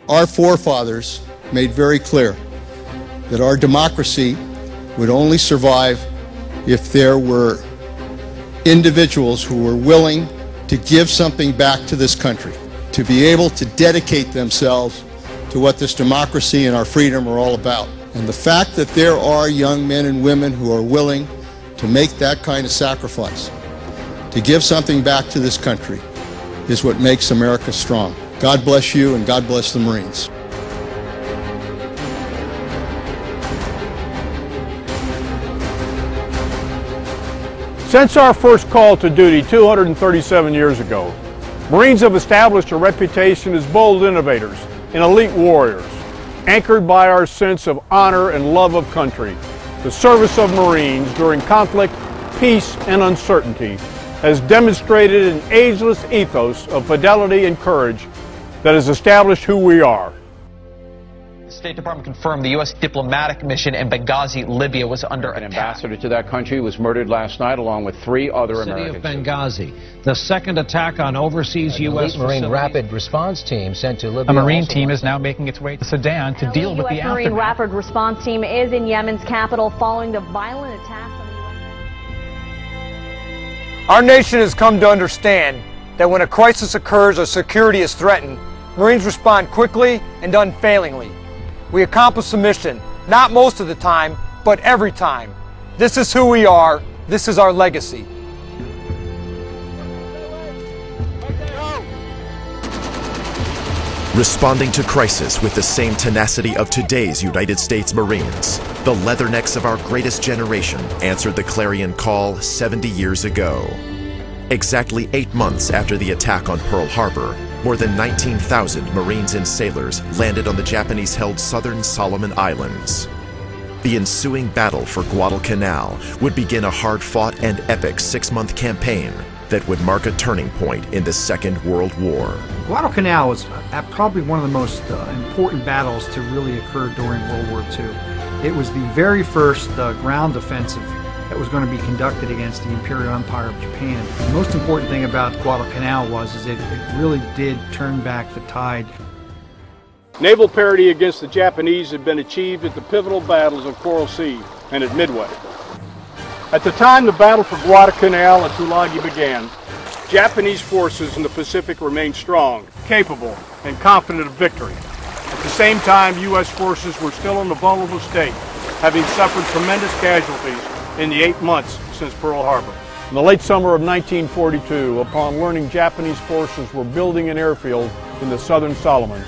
Our forefathers made very clear that our democracy would only survive if there were individuals who were willing to give something back to this country, to be able to dedicate themselves to what this democracy and our freedom are all about. And the fact that there are young men and women who are willing to make that kind of sacrifice, to give something back to this country, is what makes America strong. God bless you and God bless the Marines. Since our first call to duty 237 years ago, Marines have established a reputation as bold innovators and elite warriors, anchored by our sense of honor and love of country. The service of Marines during conflict, peace, and uncertainty has demonstrated an ageless ethos of fidelity and courage that has established who we are. The State Department confirmed the U.S. diplomatic mission in Benghazi, Libya, was under attack. An ambassador to that country was murdered last night along with 3 other Americans. City of Benghazi, the second attack on overseas U.S. Marine rapid response team sent to Libya. A Marine team is now making its way to Sudan to deal with the aftermath. U.S. Marine rapid response team is in Yemen's capital following the violent attacks on the U.S. Our nation has come to understand that when a crisis occurs or security is threatened, Marines respond quickly and unfailingly. We accomplish the mission, not most of the time, but every time. This is who we are. This is our legacy. Responding to crisis with the same tenacity of today's United States Marines, the leathernecks of our greatest generation answered the clarion call 70 years ago. Exactly 8 months after the attack on Pearl Harbor, more than 19,000 Marines and sailors landed on the Japanese-held southern Solomon Islands. The ensuing battle for Guadalcanal would begin a hard-fought and epic 6-month campaign that would mark a turning point in the Second World War. Guadalcanal was probably one of the most important battles to really occur during World War II. It was the very first ground offensive that was going to be conducted against the Imperial Empire of Japan. The most important thing about Guadalcanal was it really did turn back the tide. Naval parity against the Japanese had been achieved at the pivotal battles of Coral Sea and at Midway. At the time the battle for Guadalcanal and Tulagi began, Japanese forces in the Pacific remained strong, capable, and confident of victory. At the same time, U.S. forces were still in a vulnerable state, having suffered tremendous casualties in the 8 months since Pearl Harbor. In the late summer of 1942, upon learning Japanese forces were building an airfield in the southern Solomons,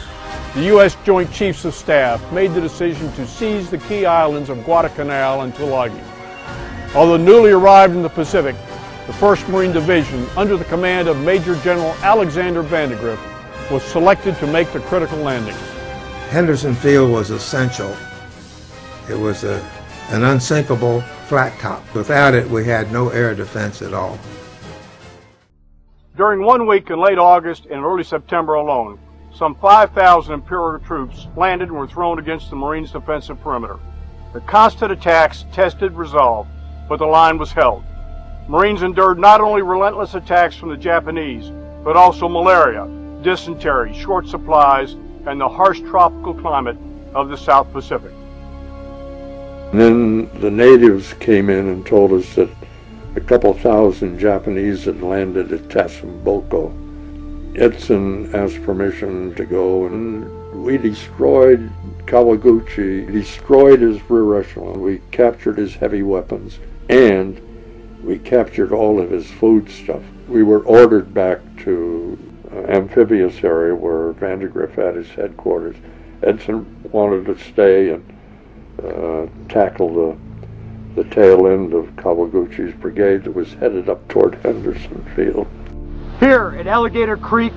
the U.S. Joint Chiefs of Staff made the decision to seize the key islands of Guadalcanal and Tulagi. Although newly arrived in the Pacific, the 1st Marine Division, under the command of Major General Alexander Vandegrift, was selected to make the critical landings. Henderson Field was essential. It was an unsinkable flat top. Without it, we had no air defense at all. During 1 week in late August and early September alone, some 5,000 Imperial troops landed and were thrown against the Marines' defensive perimeter. The constant attacks tested resolve, but the line was held. Marines endured not only relentless attacks from the Japanese, but also malaria, dysentery, short supplies, and the harsh tropical climate of the South Pacific. And then the natives came in and told us that a couple thousand Japanese had landed at Tasamboko. Edson asked permission to go, and we destroyed Kawaguchi, destroyed his rear echelon. We captured his heavy weapons, and we captured all of his food stuff. We were ordered back to amphibious area where Vandegrift had his headquarters. Edson wanted to stay and tackle the tail end of Kawaguchi's brigade that was headed up toward Henderson Field. Here at Alligator Creek,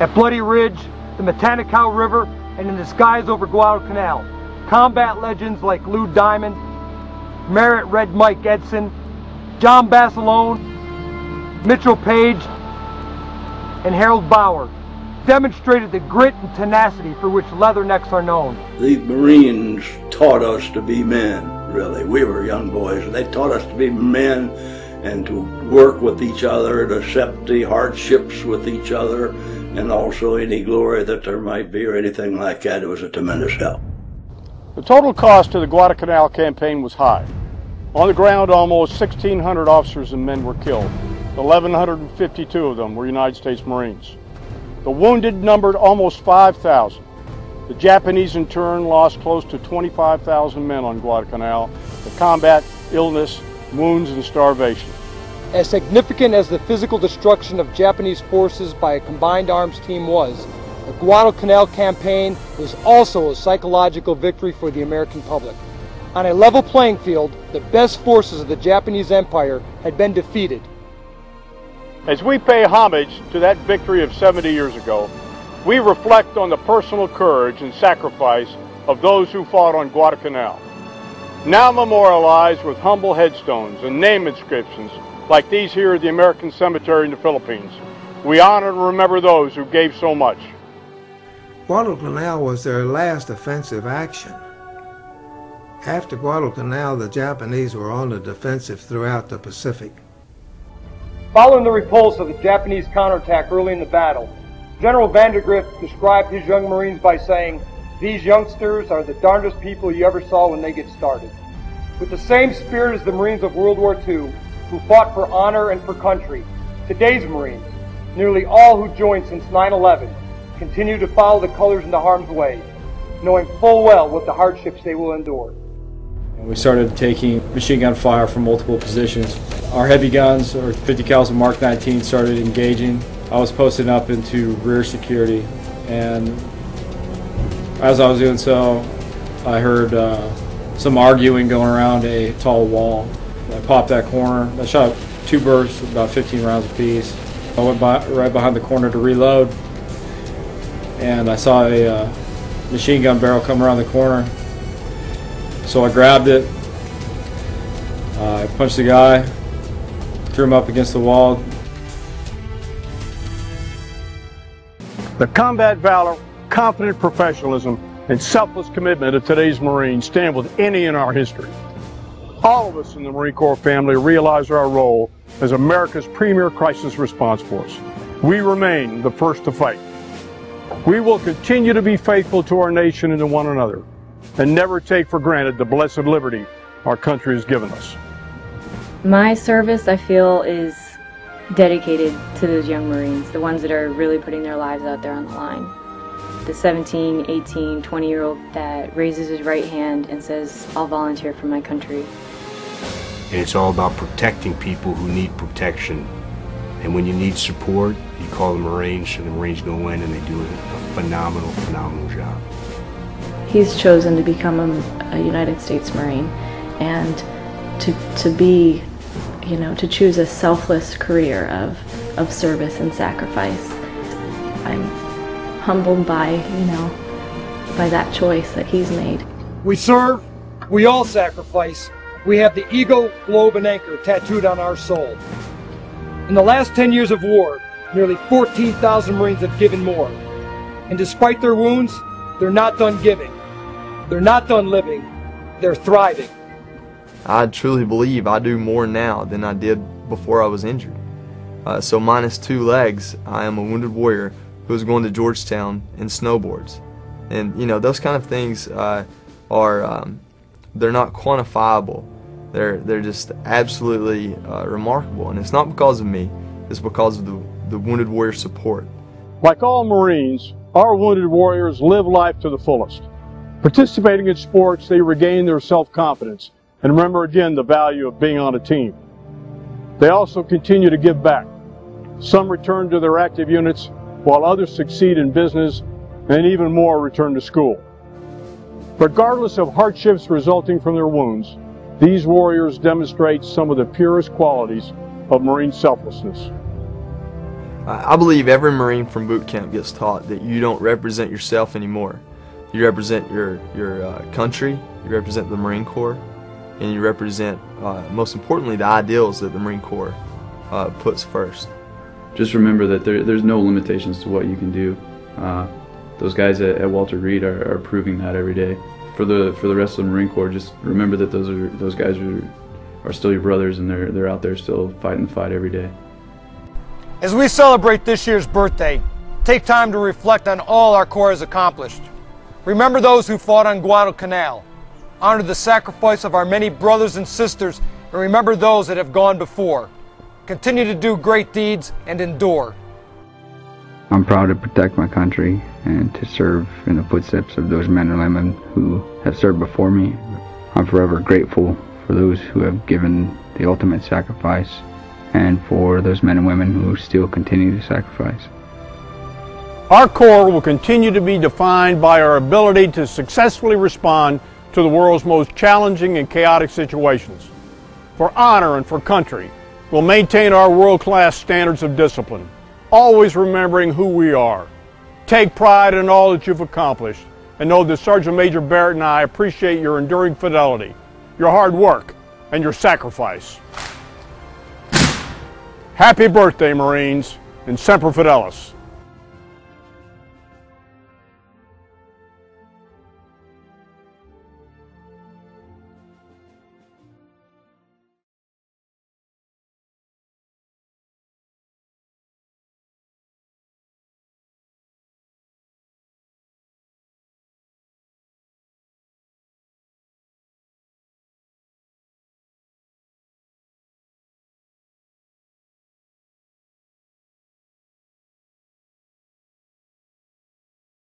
at Bloody Ridge, the Matanikaw River, and in the skies over Guadalcanal, combat legends like Lou Diamond, Merritt Red Mike Edson, John Basilone, Mitchell Page, and Harold Bauer demonstrated the grit and tenacity for which leathernecks are known. The Marines taught us to be men, really. We were young boys, and they taught us to be men and to work with each other, to accept the hardships with each other, and also any glory that there might be or anything like that. It was a tremendous help. The total cost to the Guadalcanal campaign was high. On the ground, almost 1,600 officers and men were killed. 1,152 of them were United States Marines. The wounded numbered almost 5,000. The Japanese, in turn, lost close to 25,000 men on Guadalcanal to combat, illness, wounds, and starvation. As significant as the physical destruction of Japanese forces by a combined arms team was, the Guadalcanal campaign was also a psychological victory for the American public. On a level playing field, the best forces of the Japanese Empire had been defeated. As we pay homage to that victory of 70 years ago, we reflect on the personal courage and sacrifice of those who fought on Guadalcanal. Now memorialized with humble headstones and name inscriptions like these here at the American Cemetery in the Philippines, we honor and remember those who gave so much. Guadalcanal was their last offensive action. After Guadalcanal, the Japanese were on the defensive throughout the Pacific. Following the repulse of the Japanese counterattack early in the battle, General Vandergrift described his young Marines by saying, "These youngsters are the darndest people you ever saw when they get started." With the same spirit as the Marines of World War II, who fought for honor and for country, today's Marines, nearly all who joined since 9/11, continue to follow the colors into harm's way, knowing full well what the hardships they will endure. We started taking machine gun fire from multiple positions. Our heavy guns, or 50 caliber Mark 19, started engaging. I was posted up into rear security, and as I was doing so, I heard some arguing going around a tall wall. I popped that corner. I shot 2 bursts, about 15 rounds apiece. I went right behind the corner to reload, and I saw a machine gun barrel come around the corner. So I grabbed it, I punched the guy, threw him up against the wall. The combat valor, confident professionalism, and selfless commitment of today's Marines stand with any in our history. All of us in the Marine Corps family realize our role as America's premier crisis response force. We remain the first to fight. We will continue to be faithful to our nation and to one another, and never take for granted the blessed liberty our country has given us. My service, I feel, is dedicated to those young Marines, the ones that are really putting their lives out there on the line. The 17, 18, 20-year-old that raises his right hand and says, "I'll volunteer for my country." And it's all about protecting people who need protection. And when you need support, you call the Marines, and the Marines go in and they do a phenomenal, phenomenal job. He's chosen to become a United States Marine, and to be, you know, to choose a selfless career of service and sacrifice. I'm humbled by, you know, by that choice that he's made. We serve, we all sacrifice. We have the eagle, globe, and anchor tattooed on our soul. In the last 10 years of war, nearly 14,000 Marines have given more. And despite their wounds, they're not done giving. They're not done living. They're thriving. I truly believe I do more now than I did before I was injured. So minus 2 legs, I am a wounded warrior who is going to Georgetown in snowboards. And you know, those kind of things they're not quantifiable. They're just absolutely remarkable. And it's not because of me. It's because of the wounded warrior support. Like all Marines, our wounded warriors live life to the fullest. Participating in sports, they regain their self-confidence and remember again the value of being on a team. They also continue to give back. Some return to their active units, while others succeed in business, and even more return to school. Regardless of hardships resulting from their wounds, these warriors demonstrate some of the purest qualities of Marine selflessness. I believe every Marine from boot camp gets taught that you don't represent yourself anymore. You represent your country, you represent the Marine Corps, and you represent, most importantly, the ideals that the Marine Corps puts first. Just remember that there's no limitations to what you can do. Those guys at Walter Reed are proving that every day. For the rest of the Marine Corps, just remember that those guys are still your brothers, and they're out there still fighting the fight every day. As we celebrate this year's birthday, take time to reflect on all our Corps has accomplished. Remember those who fought on Guadalcanal. Honor the sacrifice of our many brothers and sisters, and remember those that have gone before. Continue to do great deeds and endure. I'm proud to protect my country and to serve in the footsteps of those men and women who have served before me. I'm forever grateful for those who have given the ultimate sacrifice and for those men and women who still continue to sacrifice. Our Corps will continue to be defined by our ability to successfully respond to the world's most challenging and chaotic situations. For honor and for country, we'll maintain our world-class standards of discipline, always remembering who we are. Take pride in all that you've accomplished, and know that Sergeant Major Barrett and I appreciate your enduring fidelity, your hard work, and your sacrifice. Happy birthday, Marines, and Semper Fidelis.